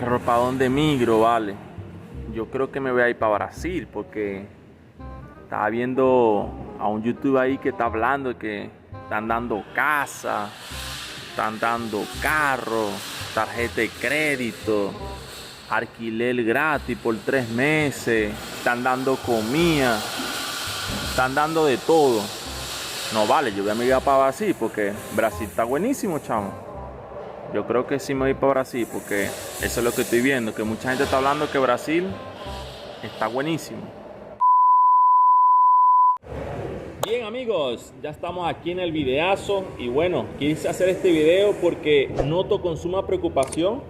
Pero ¿para dónde migro, vale? Yo creo que me voy a ir para Brasil porque estaba viendo a un youtuber ahí que está hablando de que están dando casa, están dando carro, tarjeta de crédito, alquiler gratis por 3 meses, están dando comida, están dando de todo. No vale, yo voy a migrar para Brasil porque Brasil está buenísimo, chamo. Yo creo que sí me voy para Brasil porque eso es lo que estoy viendo, que mucha gente está hablando que Brasil está buenísimo. Bien amigos, ya estamos aquí en el videazo y bueno, quise hacer este video porque noto con suma preocupación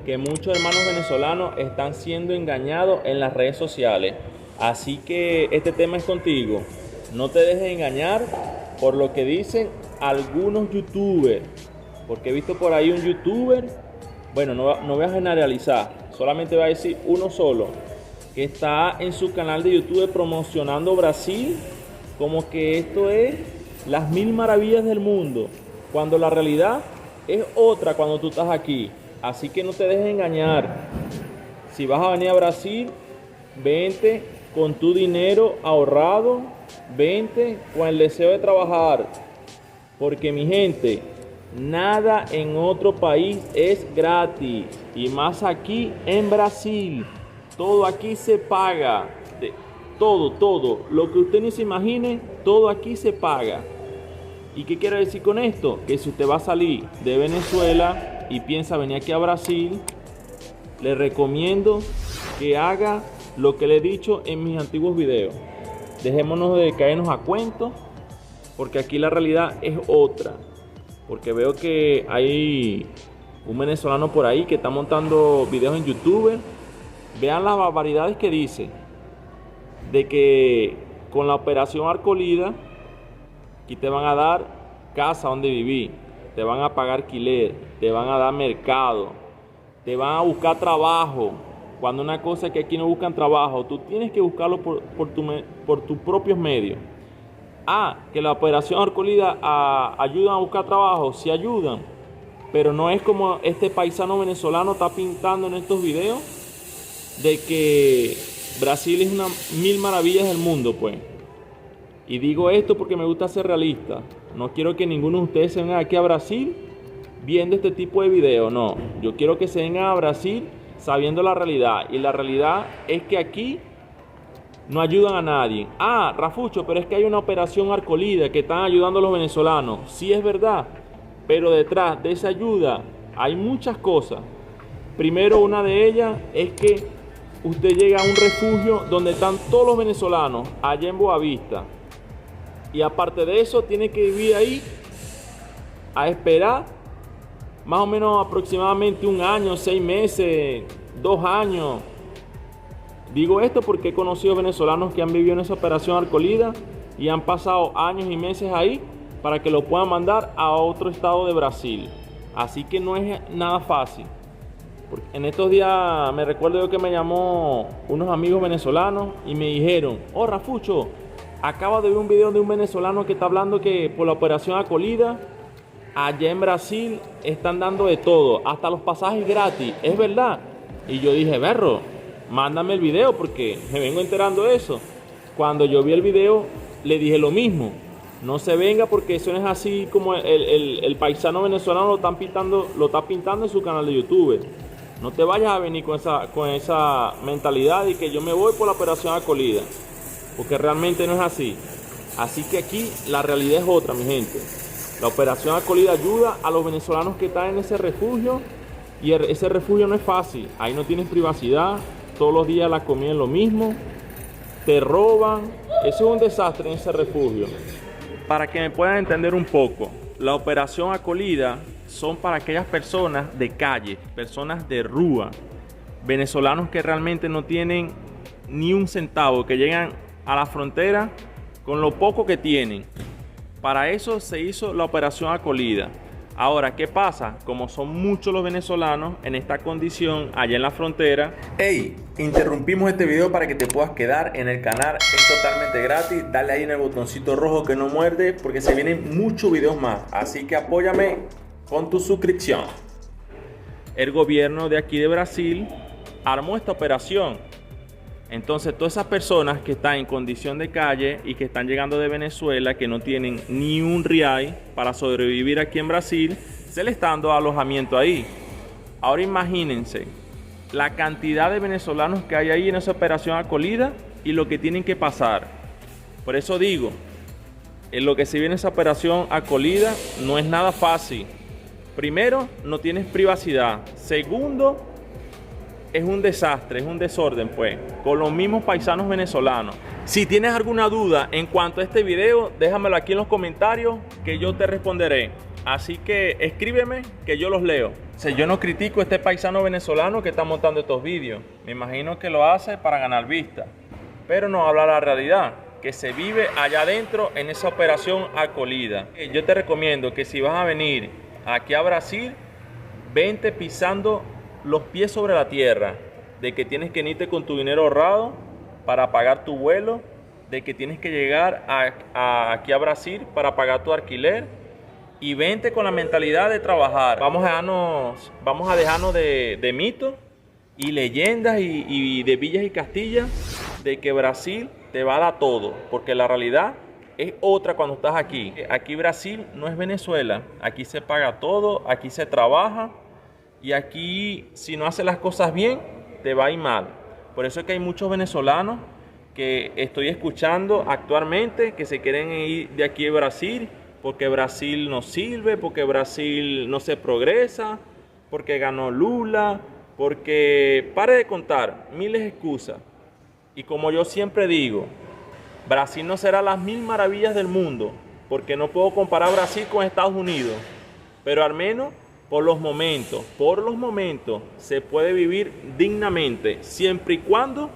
que muchos hermanos venezolanos están siendo engañados en las redes sociales. Así que este tema es contigo. No te dejes engañar por lo que dicen algunos youtubers. Porque he visto por ahí un youtuber, bueno, no voy a generalizar, solamente voy a decir uno solo, que está en su canal de YouTube promocionando Brasil como que esto es las 1000 maravillas del mundo, cuando la realidad es otra cuando tú estás aquí. Así que no te dejes engañar. Si vas a venir a Brasil, vente con tu dinero ahorrado, vente con el deseo de trabajar, porque mi gente, nada en otro país es gratis, y más aquí en Brasil. Todo aquí se paga, todo, lo que usted ni se imagine, todo aquí se paga. ¿Y qué quiere decir con esto? Que si usted va a salir de Venezuela y piensa venir aquí a Brasil, le recomiendo que haga lo que le he dicho en mis antiguos videos. Dejémonos de caernos a cuentos, porque aquí la realidad es otra. Porque veo que hay un venezolano por ahí que está montando videos en YouTube. Vean las barbaridades que dice. De que con la operación Arcolida, aquí te van a dar casa donde vivir, te van a pagar alquiler, te van a dar mercado, te van a buscar trabajo. Cuando una cosa es que aquí no buscan trabajo, tú tienes que buscarlo por tus propios medios. Que la operación Arcolida ayudan a buscar trabajo, sí ayudan, pero no es como este paisano venezolano está pintando en estos videos de que Brasil es una 1000 maravillas del mundo, pues. Y digo esto porque me gusta ser realista. No quiero que ninguno de ustedes se venga aquí a Brasil viendo este tipo de videos, no. Yo quiero que se vengan a Brasil sabiendo la realidad, y la realidad es que aquí no ayudan a nadie. Rafucho, pero es que hay una operación Arcolida que están ayudando a los venezolanos. Sí, es verdad, pero detrás de esa ayuda hay muchas cosas. Primero, una de ellas es que usted llega a un refugio donde están todos los venezolanos, allá en Boavista. Y aparte de eso, tiene que vivir ahí a esperar más o menos aproximadamente 1 año, 6 meses, 2 años. Digo esto porque he conocido venezolanos que han vivido en esa operación Arcolida y han pasado años y meses ahí para que lo puedan mandar a otro estado de Brasil. Así que no es nada fácil. Porque en estos días me recuerdo yo que me llamó unos amigos venezolanos y me dijeron: Rafucho, acabo de ver un video de un venezolano que está hablando que por la operación Arcolida allá en Brasil están dando de todo, hasta los pasajes gratis. ¿Es verdad? Y yo dije: berro, mándame el video porque me vengo enterando de eso. Cuando yo vi el video le dije lo mismo: no se venga porque eso no es así como el paisano venezolano lo está pintando en su canal de YouTube. No te vayas a venir con esa mentalidad de que yo me voy por la operación Arcolida, porque realmente no es así. Así que aquí la realidad es otra, mi gente. La operación Arcolida ayuda a los venezolanos que están en ese refugio, y ese refugio no es fácil. Ahí no tienes privacidad. Todos los días la comida es lo mismo, te roban. Eso es un desastre en ese refugio. Para que me puedan entender un poco, la operación Arcolida son para aquellas personas de calle, personas de rúa, venezolanos que realmente no tienen ni un centavo, que llegan a la frontera con lo poco que tienen. Para eso se hizo la operación Arcolida. Ahora, ¿qué pasa? Como son muchos los venezolanos en esta condición allá en la frontera. Interrumpimos este video para que te puedas quedar en el canal. Es totalmente gratis. Dale ahí en el botoncito rojo que no muerde, porque se vienen muchos videos más. Así que apóyame con tu suscripción. el gobierno de aquí de Brasil armó esta operación. Entonces todas esas personas que están en condición de calle y que están llegando de Venezuela, que no tienen ni un real para sobrevivir aquí en Brasil, se les está dando alojamiento ahí. Ahora imagínense la cantidad de venezolanos que hay ahí en esa operación Acolida y lo que tienen que pasar. Por eso digo, en lo que se viene esa operación Acolida no es nada fácil. Primero, no tienes privacidad. Segundo, es un desastre, es un desorden, pues, con los mismos paisanos venezolanos. Si tienes alguna duda en cuanto a este video, déjamelo aquí en los comentarios que yo te responderé. Así que escríbeme que yo los leo. O sea, yo no critico a este paisano venezolano que está montando estos vídeos. Me imagino que lo hace para ganar vista. Pero no habla la realidad, que se vive allá adentro en esa operación Acolida. Yo te recomiendo que si vas a venir aquí a Brasil, vente pisando los pies sobre la tierra, de que tienes que irte con tu dinero ahorrado para pagar tu vuelo, de que tienes que llegar aquí a Brasil para pagar tu alquiler, y vente con la mentalidad de trabajar. Vamos a dejarnos de mitos y leyendas y de villas y castillas de que Brasil te va a dar todo, porque la realidad es otra cuando estás aquí. Aquí Brasil no es Venezuela, aquí se paga todo, aquí se trabaja y aquí si no haces las cosas bien te va a ir mal. Por eso es que hay muchos venezolanos que estoy escuchando actualmente que se quieren ir de aquí a Brasil porque Brasil no sirve, porque Brasil no se progresa, porque ganó Lula, porque pare de contar miles de excusas. Y como yo siempre digo, Brasil no será las mil maravillas del mundo, porque no puedo comparar Brasil con Estados Unidos, pero al menos por los momentos se puede vivir dignamente, siempre y cuando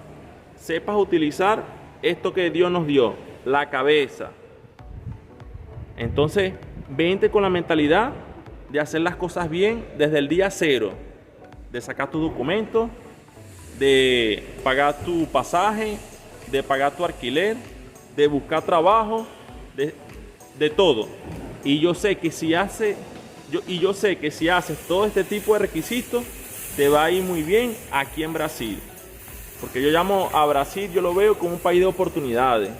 sepas utilizar esto que Dios nos dio, la cabeza. Entonces, vente con la mentalidad de hacer las cosas bien desde el día cero, de sacar tus documentos, de pagar tu pasaje, de pagar tu alquiler, de buscar trabajo, de todo. Y yo sé que si haces todo este tipo de requisitos, te va a ir muy bien aquí en Brasil. Porque yo llamo a Brasil, yo lo veo como un país de oportunidades,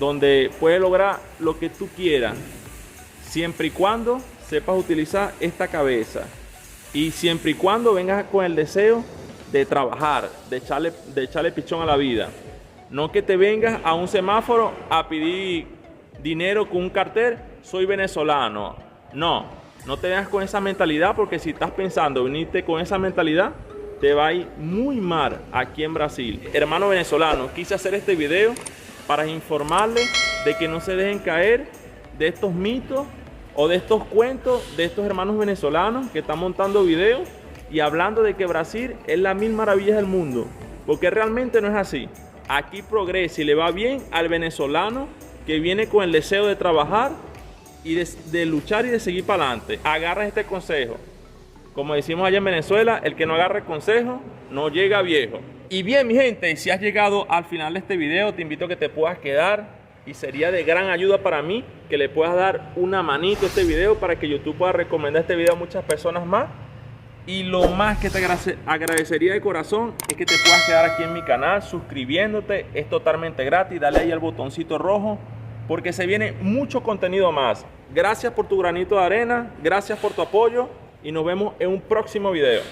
donde puedes lograr lo que tú quieras, siempre y cuando sepas utilizar esta cabeza. Y siempre y cuando vengas con el deseo de trabajar, de echarle pichón a la vida. No que te vengas a un semáforo a pedir dinero con un cartel, soy venezolano. No te vengas con esa mentalidad, porque si estás pensando venirte con esa mentalidad, te va a ir muy mal aquí en Brasil. Hermano venezolano, quise hacer este video para informarles de que no se dejen caer de estos mitos o de estos cuentos de estos hermanos venezolanos que están montando videos y hablando de que Brasil es la mil maravillas del mundo, porque realmente no es así. Aquí progresa y le va bien al venezolano que viene con el deseo de trabajar y de luchar y de seguir para adelante. Agarra este consejo. Como decimos allá en Venezuela, el que no agarra el consejo no llega viejo. Y bien, mi gente, si has llegado al final de este video, te invito a que te puedas quedar y sería de gran ayuda para mí que le puedas dar una manito a este video para que YouTube pueda recomendar este video a muchas personas más. Y lo más que te agradecería de corazón es que te puedas quedar aquí en mi canal suscribiéndote. Es totalmente gratis. Dale ahí al botoncito rojo porque se viene mucho contenido más. Gracias por tu granito de arena. Gracias por tu apoyo y nos vemos en un próximo video.